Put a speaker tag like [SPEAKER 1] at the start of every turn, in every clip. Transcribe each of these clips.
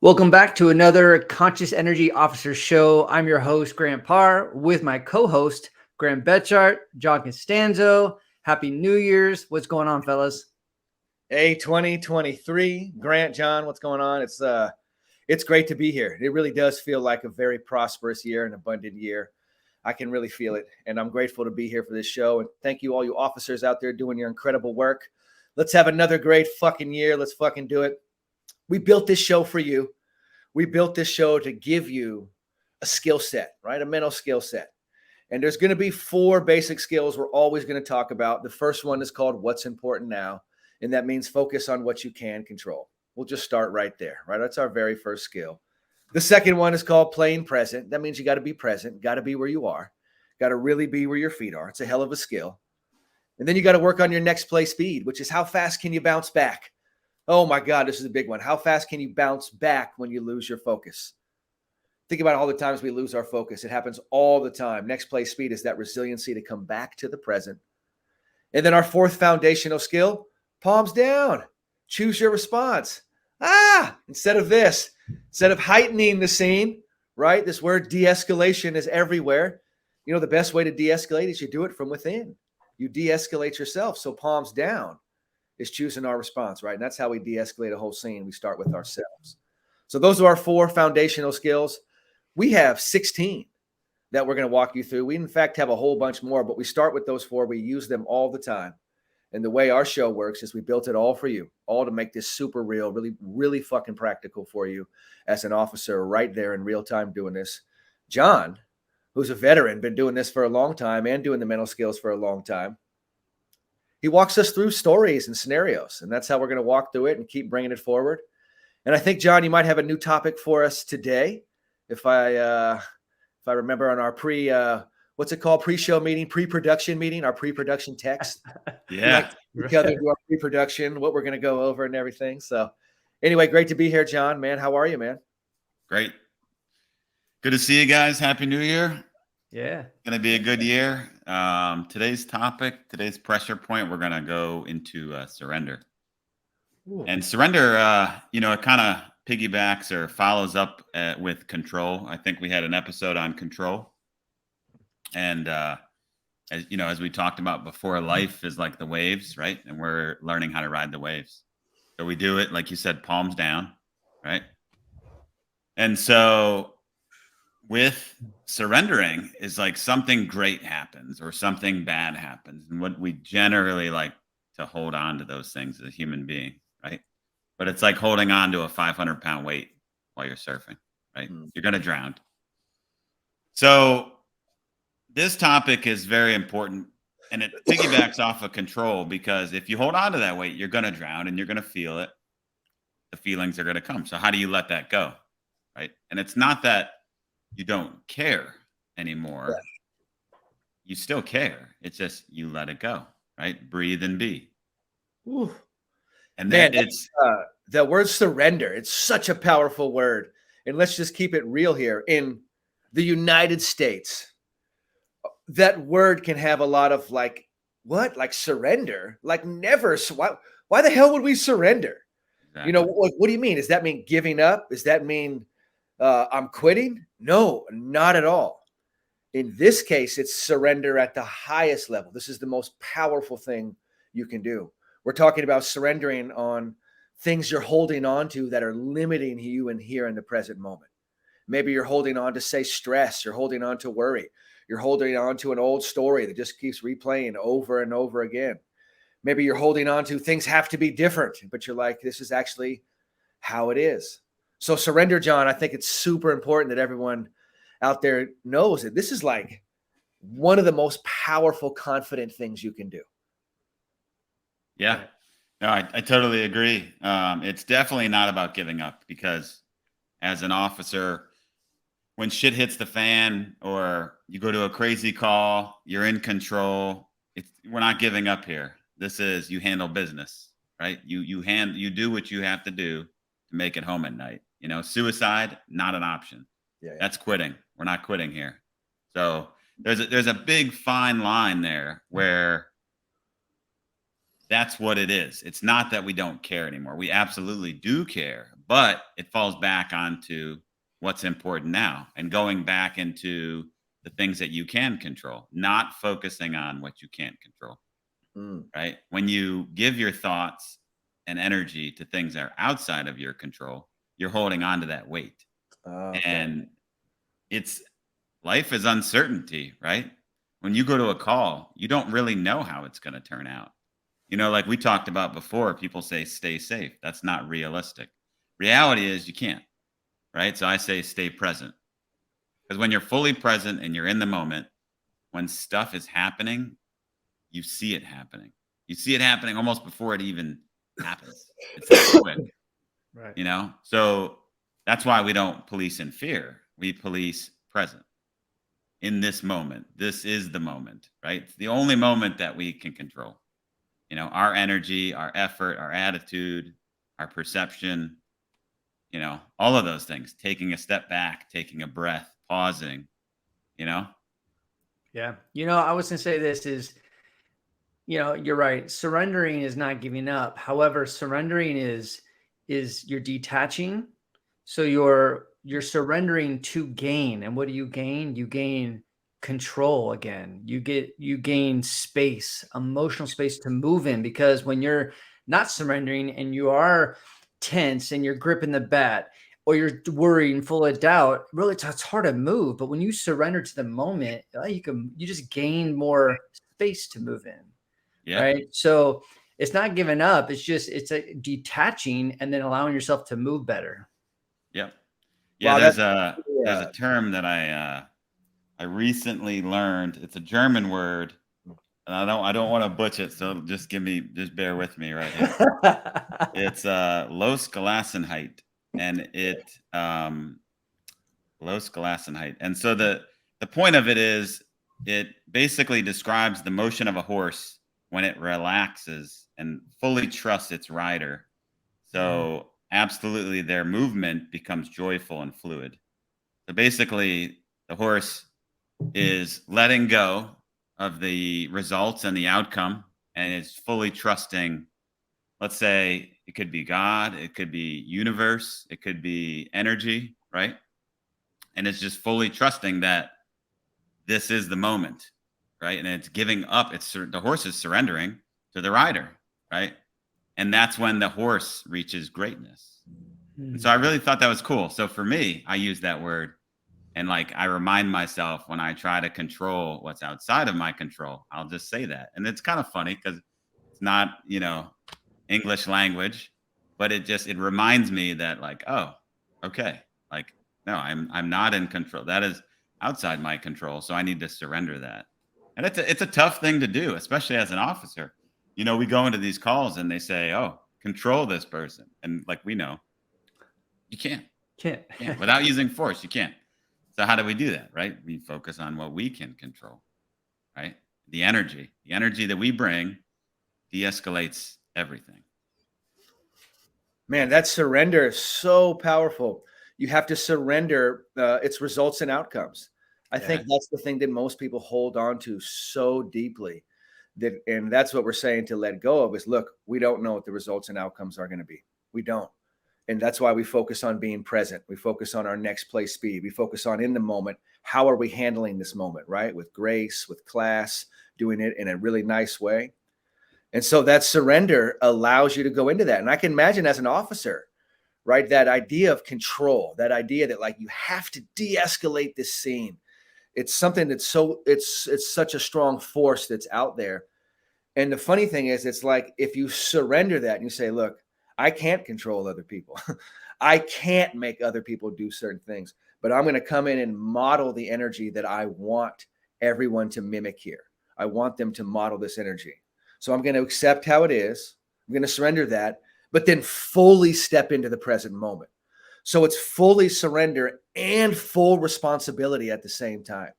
[SPEAKER 1] Welcome back to another Conscious Energy Officer Show. I'm your host, Grant Parr, with my co-host, Graham Betchart, John Costanzo. Happy New Year's. What's going on, fellas?
[SPEAKER 2] Hey, 2023. Grant, John, what's going on? It's great to be here. It really does feel like a very prosperous year, an abundant year. I can really feel it, and I'm grateful to be here for this show. And thank you, all you officers out there doing your incredible work. Let's have another great fucking year. Let's fucking do it. We built this show for you. We built this show to give you a skill set, right? A mental skill set. And there's going to be 4 basic skills we're always going to talk about. The first one is called What's Important Now. And that means focus on what you can control. We'll just start right there, right? That's our very first skill. The second one is called Playing Present. That means you got to be present, got to be where you are, got to really be where your feet are. It's a hell of a skill. And then you got to work on your next play speed, which is how fast can you bounce back? Oh my God, this is a big one. How fast can you bounce back when you lose your focus? Think about all the times we lose our focus. It happens all the time. Next play speed is that resiliency to come back to the present. And then our fourth foundational skill, palms down. Choose your response. Instead of heightening the scene, right? This word de-escalation is everywhere. You know, the best way to de-escalate is you do it from within. You de-escalate yourself. So palms down is choosing our response, right? And that's how we de-escalate a whole scene. We start with ourselves. So those are our 4 foundational skills. We have 16 that we're going to walk you through. We, in fact, have a whole bunch more, but we start with those 4. We use them all the time. And the way our show works is we built it all for you, all to make this super real, really, really fucking practical for you as an officer right there in real time doing this. John, who's a veteran, been doing this for a long time and doing the mental skills for a long time. He walks us through stories and scenarios, and that's how we're going to walk through it and keep bringing it forward. And I think, John, you might have a new topic for us today. If I remember on our pre-show meeting, pre-production meeting, our pre-production text.
[SPEAKER 3] Yeah.
[SPEAKER 2] Together do our pre-production, what we're going to go over and everything. So anyway, great to be here, John, man. How are you, man?
[SPEAKER 3] Great. Good to see you guys. Happy New Year.
[SPEAKER 1] Yeah.
[SPEAKER 3] Going to be a good year. Today's topic, today's pressure point, we're going to go into surrender. Ooh. And surrender, it kind of piggybacks or follows up with control. I think we had an episode on control. And, as we talked about before, life is like the waves, right? And we're learning how to ride the waves. So we do it, like you said, palms down, right? And so with surrendering is like something great happens or something bad happens. And what we generally like to hold on to those things as a human being, right? But it's like holding on to a 500-pound weight while you're surfing, right? You're going to drown. So this topic is very important, and it piggybacks off of control, because if you hold on to that weight, you're going to drown and you're going to feel it. The feelings are going to come. So how do you let that go, right? And it's not that you don't care anymore. Yeah. You still care. It's just you let it go, right? Breathe and be.
[SPEAKER 2] Ooh.
[SPEAKER 3] And then
[SPEAKER 2] the word surrender. It's such a powerful word. And let's just keep it real here. In the United States, that word can have a lot of like surrender? Like never. Why the hell would we surrender? Exactly. What do you mean? Does that mean giving up? Does that mean I'm quitting? No, not at all. In this case, it's surrender at the highest level. This is the most powerful thing you can do. We're talking about surrendering on things you're holding on to that are limiting you in here in the present moment. Maybe you're holding on to, say, stress. You're holding on to worry. You're holding on to an old story that just keeps replaying over and over again. Maybe you're holding on to things have to be different, but you're like, this is actually how it is. So surrender, John, I think it's super important that everyone out there knows that this is like one of the most powerful, confident things you can do.
[SPEAKER 3] Yeah, no, I totally agree. It's definitely not about giving up, because as an officer, when shit hits the fan or you go to a crazy call, you're in control. We're not giving up here. This is, you handle business, right? You do what you have to do to make it home at night. Suicide, not an option.
[SPEAKER 2] Yeah.
[SPEAKER 3] That's quitting. We're not quitting here. So there's a big fine line there where that's what it is. It's not that we don't care anymore. We absolutely do care, but it falls back onto what's important now and going back into the things that you can control, not focusing on what you can't control. Right? When you give your thoughts and energy to things that are outside of your control, you're holding on to that weight.
[SPEAKER 2] Okay.
[SPEAKER 3] And it's life is uncertainty, right? When you go to a call, you don't really know how it's going to turn out. Like we talked about before, people say stay safe. That's not realistic. Reality is you can't, right? So I say stay present. Because when you're fully present and you're in the moment, when stuff is happening, you see it happening. You see it happening almost before it even happens. It's that quick,
[SPEAKER 1] Right.
[SPEAKER 3] So that's why we don't police in fear. We police present in this moment. This is the moment, right? It's the only moment that we can control. Our energy, our effort, our attitude, our perception, all of those things, taking a step back, taking a breath, pausing, you know?
[SPEAKER 1] Yeah. I was going to say this is, you're right. Surrendering is not giving up. However, surrendering is you're detaching. So you're surrendering to gain. And what do you gain? You gain control again. You gain space, emotional space to move in, because when you're not surrendering and you are tense and you're gripping the bat, or you're worried and full of doubt, really it's hard to move. But when you surrender to the moment, you just gain more space to move in.
[SPEAKER 3] Yeah.
[SPEAKER 1] Right. So it's not giving up. It's a detaching and then allowing yourself to move better.
[SPEAKER 3] Yep. Yeah.
[SPEAKER 2] Wow,
[SPEAKER 3] There's a term that I recently learned. It's a German word, and I don't want to butcher it. So just bear with me right here. It's Losgelassenheit, and Losgelassenheit. And so the point of it is it basically describes the motion of a horse when it relaxes and fully trusts its rider. So absolutely their movement becomes joyful and fluid. So basically the horse is letting go of the results and the outcome and is fully trusting. Let's say it could be God, it could be universe, it could be energy, right? And it's just fully trusting that this is the moment, right? And it's giving up. The horse is surrendering to the rider, right? And that's when the horse reaches greatness. And so I really thought that was cool. So for me, I use that word, and I remind myself when I try to control what's outside of my control, I'll just say that. And it's kind of funny because it's not, English language, but it reminds me that oh, okay. No, I'm not in control. That is outside my control. So I need to surrender that. And it's a tough thing to do, especially as an officer. We go into these calls and they say, oh, control this person. And we know you can't.
[SPEAKER 1] Can't.
[SPEAKER 3] Without using force, you can't. So how do we do that, right? We focus on what we can control, right? The energy that we bring de-escalates everything.
[SPEAKER 2] Man, that surrender is so powerful. You have to surrender its results and outcomes. I think that's the thing that most people hold on to so deeply. And that's what we're saying to let go of is, look, we don't know what the results and outcomes are going to be. We don't. And that's why we focus on being present. We focus on our next play speed. We focus on in the moment. How are we handling this moment, right? With grace, with class, doing it in a really nice way. And so that surrender allows you to go into that. And I can imagine as an officer, right, that idea of control, that idea that you have to de-escalate this scene. It's something that's it's such a strong force that's out there. And the funny thing is, it's if you surrender that and you say, look, I can't control other people. I can't make other people do certain things, but I'm going to come in and model the energy that I want everyone to mimic here. I want them to model this energy. So I'm going to accept how it is. I'm going to surrender that, but then fully step into the present moment. So it's fully surrender and full responsibility at the same time.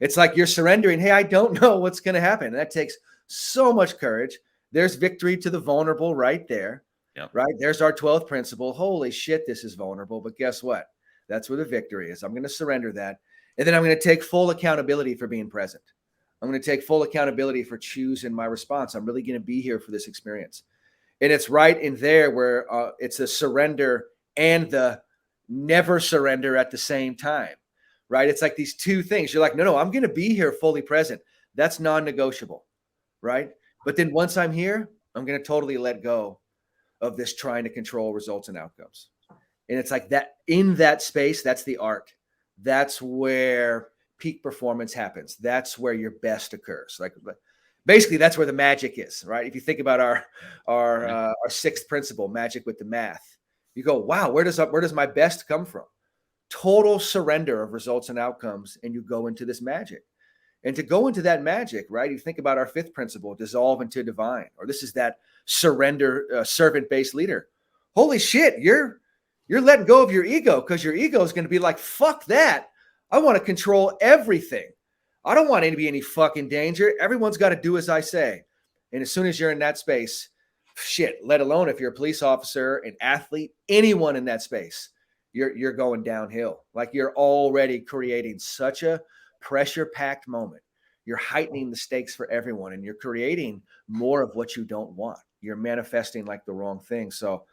[SPEAKER 2] It's like you're surrendering. Hey, I don't know what's going to happen. And that takes so much courage. There's victory to the vulnerable right there.
[SPEAKER 3] Yep.
[SPEAKER 2] Right? There's our 12th principle. Holy shit, this is vulnerable. But guess what? That's where the victory is. I'm going to surrender that. And then I'm going to take full accountability for being present. I'm going to take full accountability for choosing my response. I'm really going to be here for this experience. And it's right in there where it's a surrender and the never surrender at the same time, right? It's like these two things. You're like, no, I'm going to be here fully present. That's non-negotiable, right? But then once I'm here, I'm going to totally let go of this trying to control results and outcomes. And it's like that in that space, that's the art. That's where peak performance happens. That's where your best occurs. Like basically that's where the magic is, right? If you think about our sixth principle, magic with the math, you go, wow, where does my best come from? Total surrender of results and outcomes, and you go into this magic. And to go into that magic, right? You think about our fifth principle, dissolve into divine, or this is that surrender, servant-based leader. Holy shit, you're letting go of your ego, because your ego is going to be like, fuck that. I want to control everything. I don't want to be any fucking danger. Everyone's got to do as I say. And as soon as you're in that space, shit, let alone if you're a police officer, an athlete, anyone in that space, you're going downhill. Like you're already creating such a pressure-packed moment. You're heightening the stakes for everyone, and you're creating more of what you don't want. You're manifesting like the wrong thing. So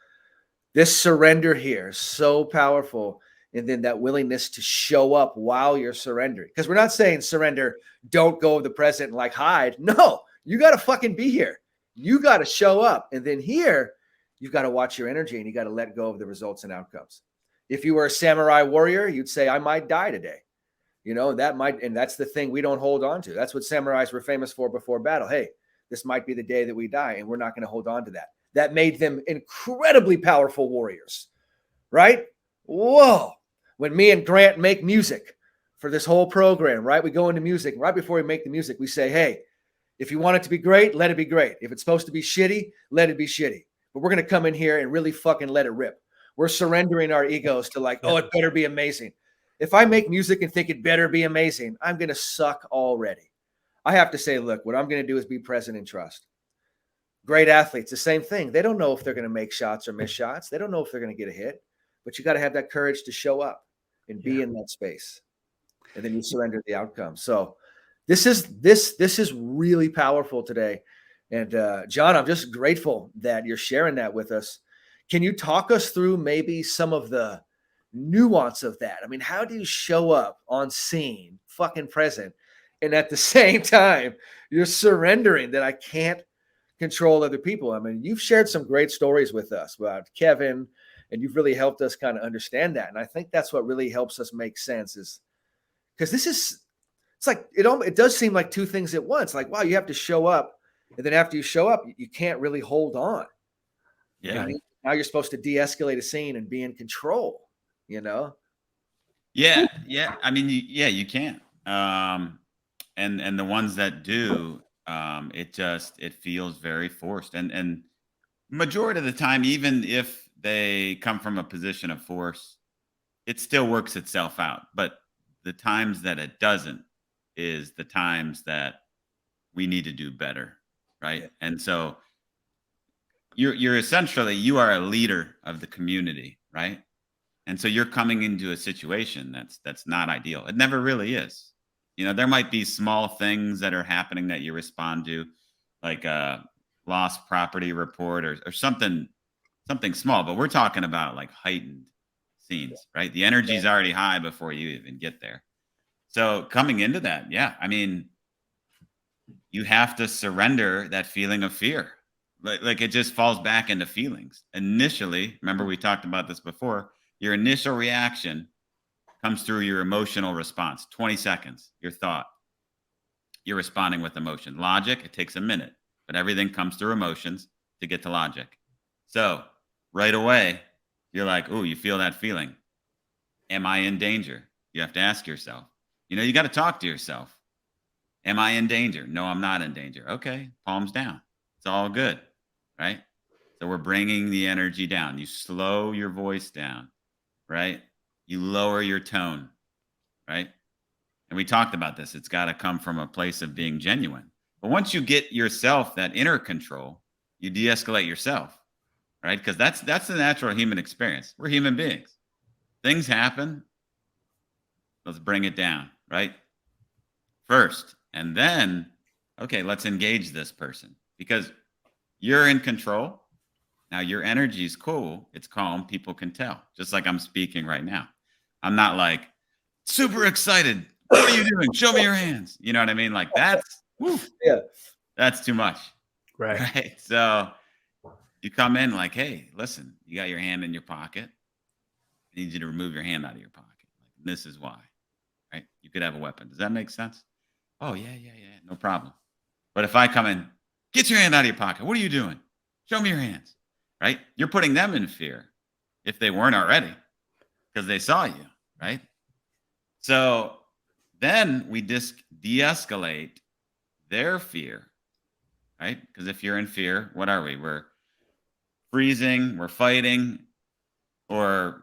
[SPEAKER 2] this surrender here is so powerful. And then that willingness to show up while you're surrendering. Because we're not saying surrender, don't go of the present and like hide. No, you got to fucking be here. You got to show up. And then here, you've got to watch your energy, and you got to let go of the results and outcomes. If you were a samurai warrior, you'd say, I might die today. You know, and that's the thing we don't hold on to. That's what samurais were famous for before battle. Hey, this might be the day that we die, and we're not going to hold on to that. That made them incredibly powerful warriors, right? Whoa. When me and Grant make music for this whole program, right? We go into music. Right before we make the music, we say, hey, if you want it to be great, let it be great. If it's supposed to be shitty, let it be shitty. But we're going to come in here and really fucking let it rip. We're surrendering our egos to like, oh, it better be amazing. If I make music and think it better be amazing, I'm going to suck already. I have to say, look, what I'm going to do is be present and trust. Great athletes, the same thing. They don't know if they're going to make shots or miss shots. They don't know if they're going to get a hit, but you got to have that courage to show up and be in that space. And then you surrender the outcome. So this is really powerful today. And John, I'm just grateful that you're sharing that with us. Can you talk us through maybe some of the nuance of that? I mean, how do you show up on scene, fucking present, and at the same time, you're surrendering that I can't control other people? I mean, you've shared some great stories with us about Kevin, and you've really helped us kind of understand that. And I think that's what really helps us make sense, is because it's like, it does seem like two things at once. Like, wow, you have to show up. And then after you show up, you can't really hold on.
[SPEAKER 3] Yeah.
[SPEAKER 2] Now you're supposed to de-escalate a scene and be in control, you know?
[SPEAKER 3] Yeah. Yeah. I mean, you can't. And the ones that do, it feels very forced. And majority of the time, even if they come from a position of force, it still works itself out. But the times that it doesn't is the times that we need to do better. Right. Yeah. And so you're essentially, you are a leader of the community, right? And so you're coming into a situation that's not ideal. It never really is. You know, there might be small things that are happening that you respond to, like a lost property report or something small, but we're talking about like heightened scenes, right? The energy is already high before you even get there. So coming into that, yeah, I mean, you have to surrender that feeling of fear. Like it just falls back into feelings. Initially, remember we talked about this before, your initial reaction comes through your emotional response. 20 seconds, your thought. You're responding with emotion. Logic, it takes a minute, but everything comes through emotions to get to logic. So right away, you're like, oh, you feel that feeling. Am I in danger? You have to ask yourself. You know, you got to talk to yourself. Am I in danger? No, I'm not in danger. Okay, palms down. It's all good, right? So we're bringing the energy down. You slow your voice down, right? You lower your tone, right? And we talked about this. It's got to come from a place of being genuine. But once you get yourself that inner control, you de-escalate yourself, right? Because that's the natural human experience. We're human beings. Things happen. Let's bring it down, right? First. And then, okay, let's engage this person because you're in control. Now your energy is cool. It's calm. People can tell, just like I'm speaking right now. I'm not like super excited. What are you doing? Show me your hands. You know what I mean? Like whew,
[SPEAKER 2] Yeah.
[SPEAKER 3] that's too much.
[SPEAKER 1] Right.
[SPEAKER 3] Right. So you come in like, hey, listen, you got your hand in your pocket. I need you to remove your hand out of your pocket. Like, this is why. Right. You could have a weapon. Does that make sense? Oh, yeah, yeah, yeah. No problem. But if I come in, get your hand out of your pocket. What are you doing? Show me your hands. Right. You're putting them in fear if they weren't already because they saw you. Right. So then we de-escalate their fear. Right. Because if you're in fear, what are we? We're freezing, we're fighting, or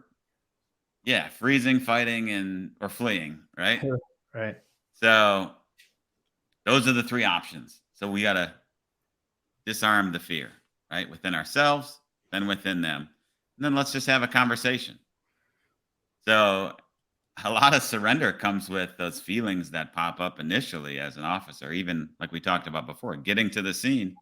[SPEAKER 3] yeah, freezing, fighting, and or fleeing. Right.
[SPEAKER 1] Right.
[SPEAKER 3] So those are the three options. So we got to disarm the fear, right? Within ourselves, then within them. And then let's just have a conversation. So a lot of surrender comes with those feelings that pop up initially as an officer, even like we talked about before, getting to the scene,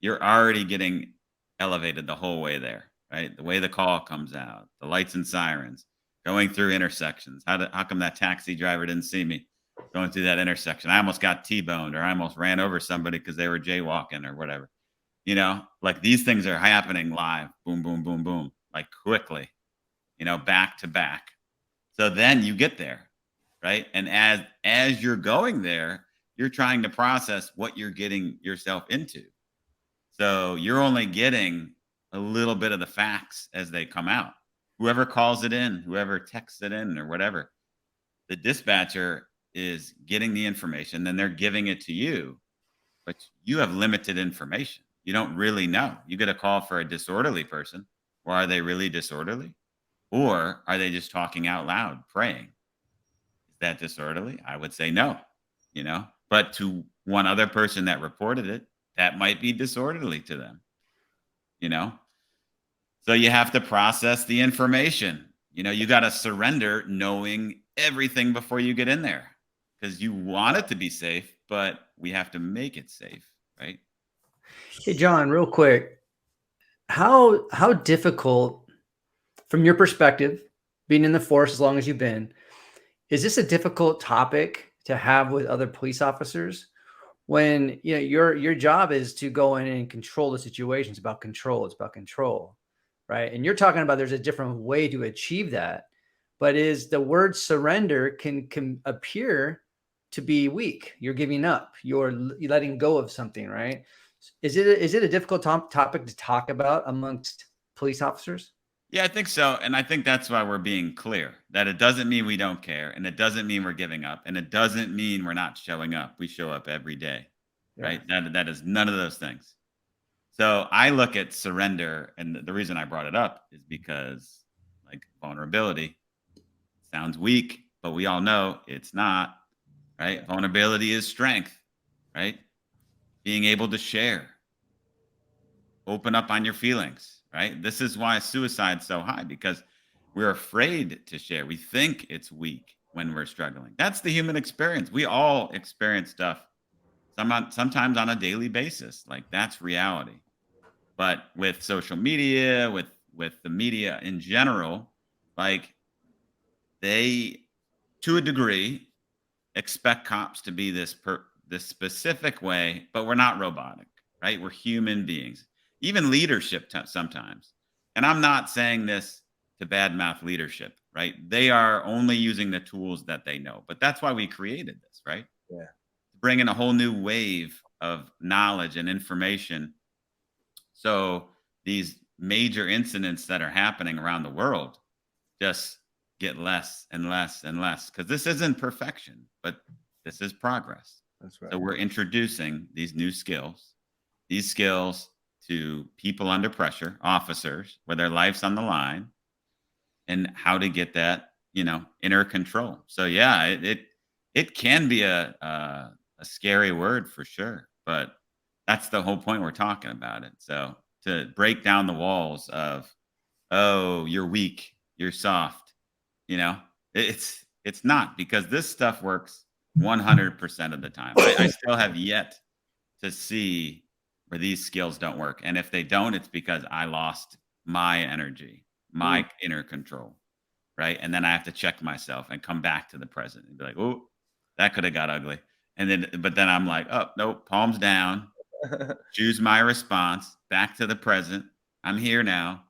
[SPEAKER 3] you're already getting elevated the whole way there, right? The way the call comes out, the lights and sirens, going through intersections. How come that taxi driver didn't see me going through that intersection? I almost got T-boned, or I almost ran over somebody because they were jaywalking or whatever. You know, like these things are happening live, boom, boom, boom, boom, like quickly, back to back. So then you get there, right? And as you're going there, you're trying to process what you're getting yourself into. So you're only getting a little bit of the facts as they come out. Whoever calls it in, whoever texts it in, or whatever, the dispatcher is getting the information, then they're giving it to you, but you have limited information. You don't really know. You get a call for a disorderly person. Well, are they really disorderly? Or are they just talking out loud, praying? Is that disorderly? I would say no, but to one other person that reported it, that might be disorderly to them, you know? So you have to process the information. You got to surrender knowing everything before you get in there because you want it to be safe, but we have to make it safe, right?
[SPEAKER 1] Hey, John, real quick, how difficult, from your perspective, being in the force as long as you've been, is this a difficult topic to have with other police officers when your job is to go in and control the situation? It's about control, right? And you're talking about there's a different way to achieve that, but is the word surrender can appear to be weak. You're giving up. You're letting go of something, right? Is it a difficult topic to talk about amongst police officers?
[SPEAKER 3] Yeah, I think so. And I think that's why we're being clear that it doesn't mean we don't care. And it doesn't mean we're giving up. And it doesn't mean we're not showing up. We show up every day,
[SPEAKER 1] Yeah.
[SPEAKER 3] right? That is none of those things. So I look at surrender. And the reason I brought it up is because, like, vulnerability sounds weak, but we all know it's not, right? Vulnerability is strength, right? Being able to share, open up on your feelings, right? This is why suicide's so high because we're afraid to share. We think it's weak when we're struggling. That's the human experience. We all experience stuff sometimes on a daily basis. Like that's reality. But with social media, with the media in general, like they to a degree expect cops to be this specific way, but we're not robotic, right? We're human beings. Even leadership sometimes. And I'm not saying this to badmouth leadership, right? They are only using the tools that they know. But that's why we created this, right?
[SPEAKER 2] Yeah.
[SPEAKER 3] To bring in a whole new wave of knowledge and information. So these major incidents that are happening around the world just get less and less and less because this isn't perfection, but this is progress.
[SPEAKER 2] That's right.
[SPEAKER 3] So we're introducing these skills to people under pressure, officers, where their life's on the line, and how to get that, inner control. So yeah, it can be a scary word for sure, but that's the whole point we're talking about it. So to break down the walls of, oh, you're weak, you're soft, it's not because this stuff works 100% of the time. I still have yet to see where these skills don't work. And if they don't, it's because I lost my energy, my inner control, right? And then I have to check myself and come back to the present and be like, oh, that could have got ugly. But then I'm like, oh, nope, palms down, choose my response, back to the present. I'm here now.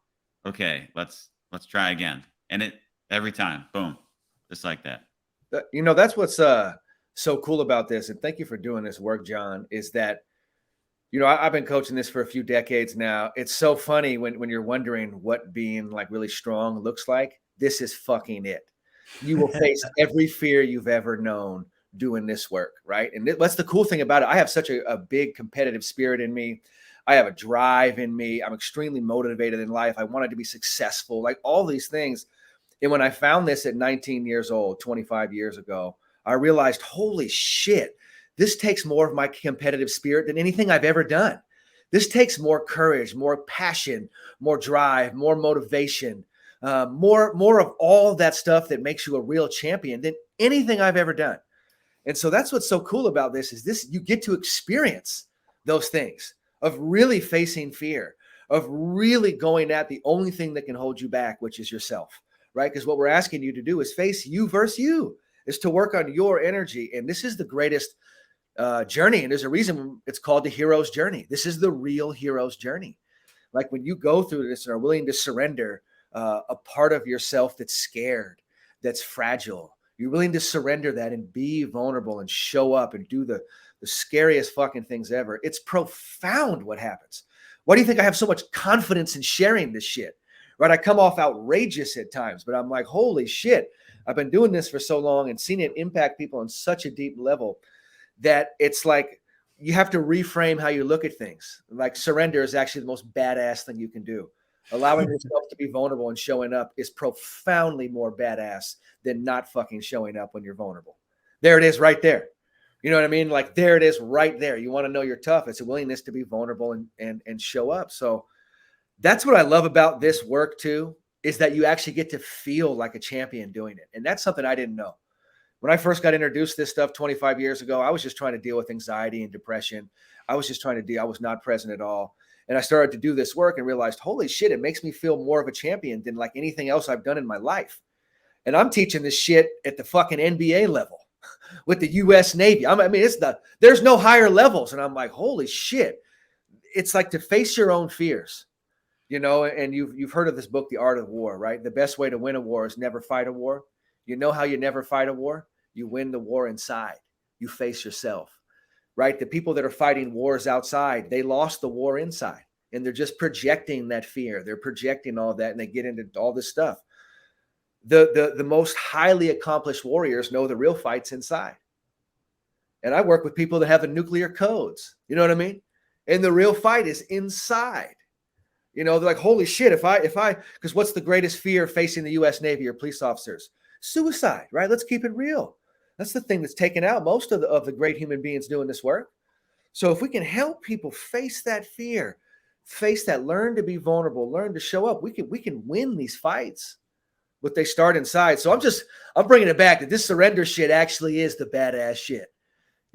[SPEAKER 3] Okay, let's try again. And every time, boom, just like that.
[SPEAKER 2] That's what's so cool about this. And thank you for doing this work, John, is that, I've been coaching this for a few decades now. It's so funny when you're wondering what being like really strong looks like. This is fucking it. You will face every fear you've ever known doing this work, right? And that's the cool thing about it. I have such a big competitive spirit in me. I have a drive in me. I'm extremely motivated in life. I wanted to be successful, like all these things. And when I found this at 19 years old, 25 years ago, I realized, holy shit, this takes more of my competitive spirit than anything I've ever done. This takes more courage, more passion, more drive, more motivation, more of all that stuff that makes you a real champion than anything I've ever done. And so that's what's so cool about this is this, you get to experience those things of really facing fear, of really going at the only thing that can hold you back, which is yourself, right? Because what we're asking you to do is face you versus you, is to work on your energy. And this is the greatest journey. And there's a reason it's called the hero's journey. This is the real hero's journey. Like when you go through this and are willing to surrender a part of yourself that's scared, that's fragile, you're willing to surrender that and be vulnerable and show up and do the scariest fucking things ever. It's profound what happens. Why do you think I have so much confidence in sharing this shit? Right? I come off outrageous at times, but I'm like, holy shit, I've been doing this for so long and seen it impact people on such a deep level that it's like you have to reframe how you look at things. Like surrender is actually the most badass thing you can do. Allowing yourself to be vulnerable and showing up is profoundly more badass than not fucking showing up when you're vulnerable. There it is right there. You know what I mean? Like there it is right there. You want to know you're tough. It's a willingness to be vulnerable and show up. So that's what I love about this work too, is that you actually get to feel like a champion doing it. And that's something I didn't know. When I first got introduced to this stuff 25 years ago, I was just trying to deal with anxiety and depression. I was just trying to deal. I was not present at all. And I started to do this work and realized, holy shit, it makes me feel more of a champion than like anything else I've done in my life. And I'm teaching this shit at the fucking NBA level with the US Navy. There's no higher levels. And I'm like, holy shit. It's like to face your own fears, and you've heard of this book, The Art of War, right? The best way to win a war is never fight a war. You know how you never fight a war? You win the war inside. You face yourself, right? The people that are fighting wars outside, they lost the war inside and they're just projecting that fear. They're projecting all that and they get into all this stuff. The most highly accomplished warriors know the real fight's inside. And I work with people that have the nuclear codes. You know what I mean? And the real fight is inside. They're like, holy shit, because what's the greatest fear facing the US Navy or police officers? Suicide, right? Let's keep it real. That's the thing that's taken out most of the great human beings doing this work. So if we can help people face that fear, face that, learn to be vulnerable, learn to show up, we can win these fights. But they start inside. So I'm bringing it back that this surrender shit actually is the badass shit.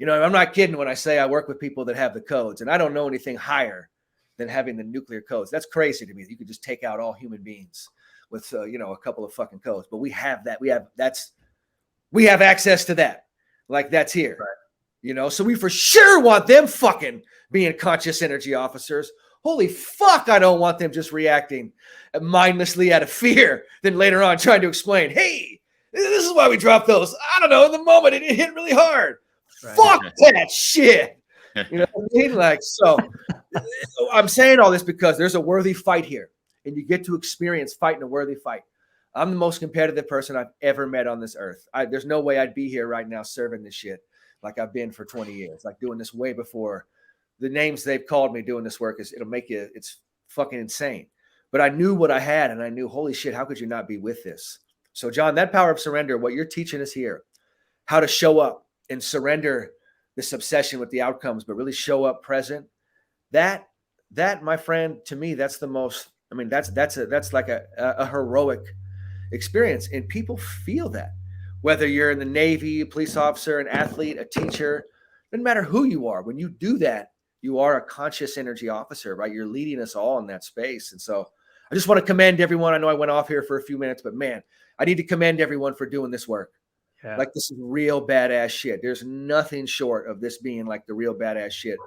[SPEAKER 2] I'm not kidding when I say I work with people that have the codes, and I don't know anything higher than having the nuclear codes. That's crazy to me. You could just take out all human beings with a couple of fucking codes, but we have that. We have access to that. Like that's here, right. So we for sure want them fucking being conscious energy officers. Holy fuck, I don't want them just reacting mindlessly out of fear, then later on trying to explain, hey, this is why we dropped those. I don't know, in the moment it hit really hard. Right. Fuck that shit. You know what I mean? Like, so I'm saying all this because there's a worthy fight here, and you get to experience fighting a worthy fight. I'm the most competitive person I've ever met on this earth. There's no way I'd be here right now serving this shit like I've been for 20 years, like doing this way before the names they've called me doing this work. It'll make you, it's fucking insane. But I knew what I had, and I knew, holy shit, how could you not be with this? So John, that power of surrender, what you're teaching us here, how to show up and surrender this obsession with the outcomes, but really show up present. That, my friend, to me, that's the most, that's like a heroic experience. And people feel that, whether you're in the Navy, a police officer, an athlete, a teacher, doesn't matter who you are. When you do that, You are a conscious energy officer, right? You're leading us all in that space. And so I just want to commend everyone. I know I went off here for a few minutes, but man, I need to commend everyone for doing this work.
[SPEAKER 1] Yeah.
[SPEAKER 2] Like, this is real badass shit. There's nothing short of this being like the real badass shit.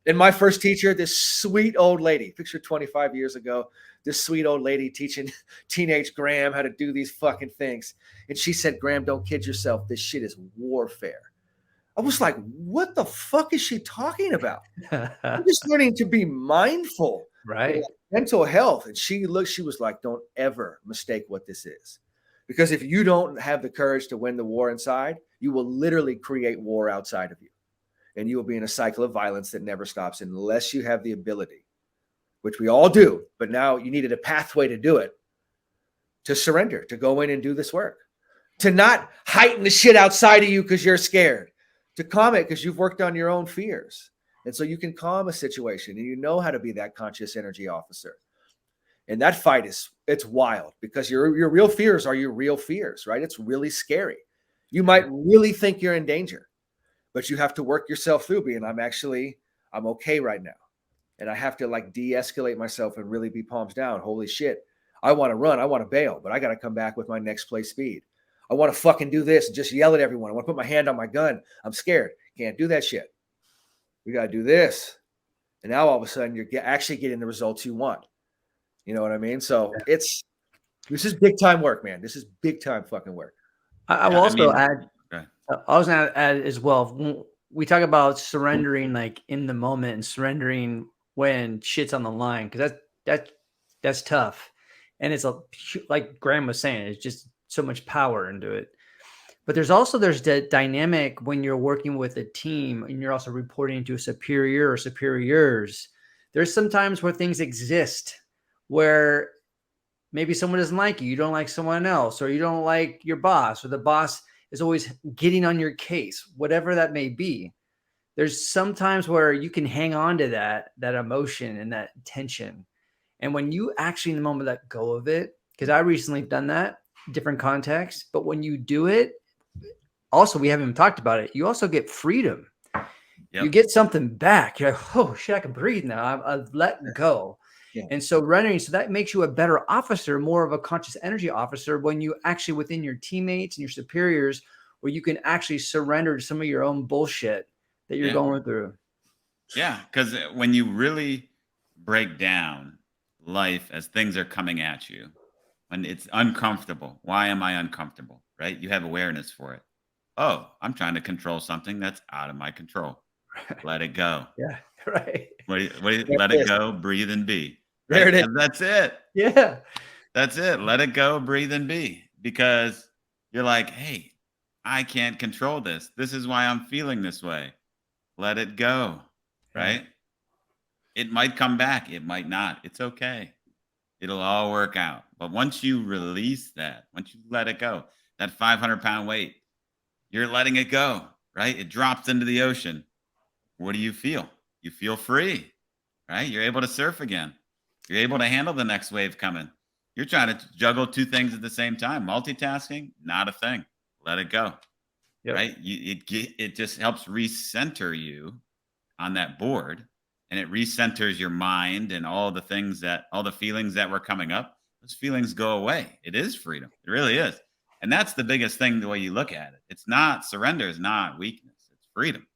[SPEAKER 2] And my first teacher, this sweet old lady, picture 25 years ago, this sweet old lady teaching teenage Graham how to do these fucking things. And she said, Graham, don't kid yourself. This shit is warfare. I was like, what the fuck is she talking about? I'm just learning to be mindful,
[SPEAKER 1] Right.
[SPEAKER 2] like mental health. And she was like, don't ever mistake what this is. Because if you don't have the courage to win the war inside, you will literally create war outside of you. And you will be in a cycle of violence that never stops unless you have the ability, which we all do. But now you needed a pathway to do it, to surrender, to go in and do this work, to not heighten the shit outside of you because you're scared, to calm it because you've worked on your own fears. And so you can calm a situation and you know how to be that conscious energy officer. And that fight it's wild because your real fears are your real fears, right? It's really scary. You might really think you're in danger, but you have to work yourself through being, I'm okay right now. And I have to like de-escalate myself and really be palms down. Holy shit. I want to run. I want to bail, but I got to come back with my next play speed. I want to fucking do this and just yell at everyone. I want to put my hand on my gun. I'm scared. Can't do that shit. We got to do this. And now all of a sudden you're actually getting the results you want. You know what I mean? So this is big time work, man. This is big time fucking work.
[SPEAKER 1] I will also add, I was going to add as well. When we talk about surrendering, like in the moment, and surrendering when shit's on the line, because that's tough, and it's like Graham was saying, it's just so much power into it. But there's the dynamic when you're working with a team and you're also reporting to a superior or superiors. There's some times where things exist where maybe someone doesn't like you, you don't like someone else, or you don't like your boss, or the boss is always getting on your case, whatever that may be. There's some times where you can hang on to that emotion and that tension. And when you actually in the moment let go of it, because I recently done that, different contexts, but when you do it, also, we haven't even talked about it, you also get freedom. Yep. You get something back. You're like, oh shit, I can breathe now. I've let go. Yeah. And so running, so that makes you a better officer, more of a conscious energy officer when you actually within your teammates and your superiors, where you can actually surrender to some of your own bullshit that you're going through.
[SPEAKER 3] Yeah, because when you really break down life as things are coming at you, when it's uncomfortable, why am I uncomfortable, right? You have awareness for it. Oh, I'm trying to control something that's out of my control. Let it go.
[SPEAKER 1] Yeah, right.
[SPEAKER 3] Let it go, breathe and be. Right?
[SPEAKER 2] There it is.
[SPEAKER 3] And that's it.
[SPEAKER 1] Yeah.
[SPEAKER 3] That's it. Let it go, breathe and be. Because you're like, hey, I can't control this. This is why I'm feeling this way. Let it go. Right? It might come back. It might not. It's okay. It'll all work out. But once you release that, once you let it go, that 500-pound weight, you're letting it go, right? It drops into the ocean. What do you feel? You feel free, right? You're able to surf again. You're able to handle the next wave coming. You're trying to juggle two things at the same time. Multitasking, not a thing. Let it go, right? It just helps recenter you on that board, and it recenters your mind and all the feelings that were coming up. Those feelings go away. It is freedom. It really is. And that's the biggest thing, the way you look at it. It's not surrender is not weakness. It's freedom.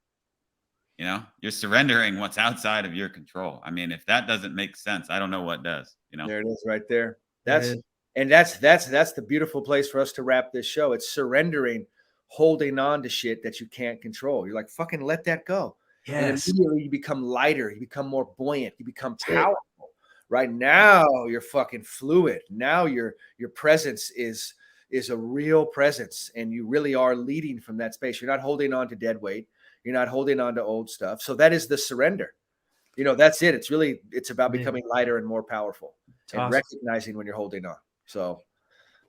[SPEAKER 3] You know, you're surrendering what's outside of your control. I mean, if that doesn't make sense, I don't know what does. You know,
[SPEAKER 2] there it is right there. That's the beautiful place for us to wrap this show. It's surrendering, holding on to shit that you can't control. You're like, fucking let that go. Yes. And immediately you become lighter, you become more buoyant, you become powerful. Right now you're fucking fluid. Now your presence is a real presence, and you really are leading from that space. You're not holding on to dead weight. You're not holding on to old stuff. So that is the surrender. You know, that's it. It's about becoming lighter and more powerful and recognizing when you're holding on. So,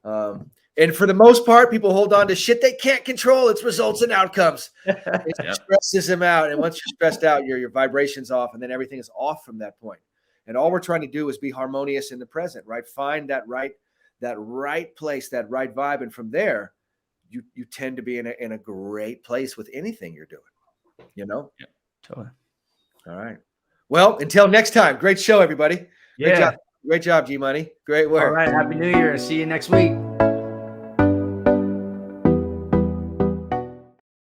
[SPEAKER 2] and for the most part, people hold on to shit they can't control. It's results and outcomes. It stresses them out. And once you're stressed out, your vibration's off, and then everything is off from that point. And all we're trying to do is be harmonious in the present, right? Find that right place, that right vibe. And from there, you tend to be in a great place with anything you're doing, you know?
[SPEAKER 1] Yeah, totally.
[SPEAKER 2] All right. Well, until next time, great show, everybody. Great
[SPEAKER 1] Yeah.
[SPEAKER 2] job. Great job, G Money. Great
[SPEAKER 1] All
[SPEAKER 2] work.
[SPEAKER 1] right. Happy New Year. See you next week.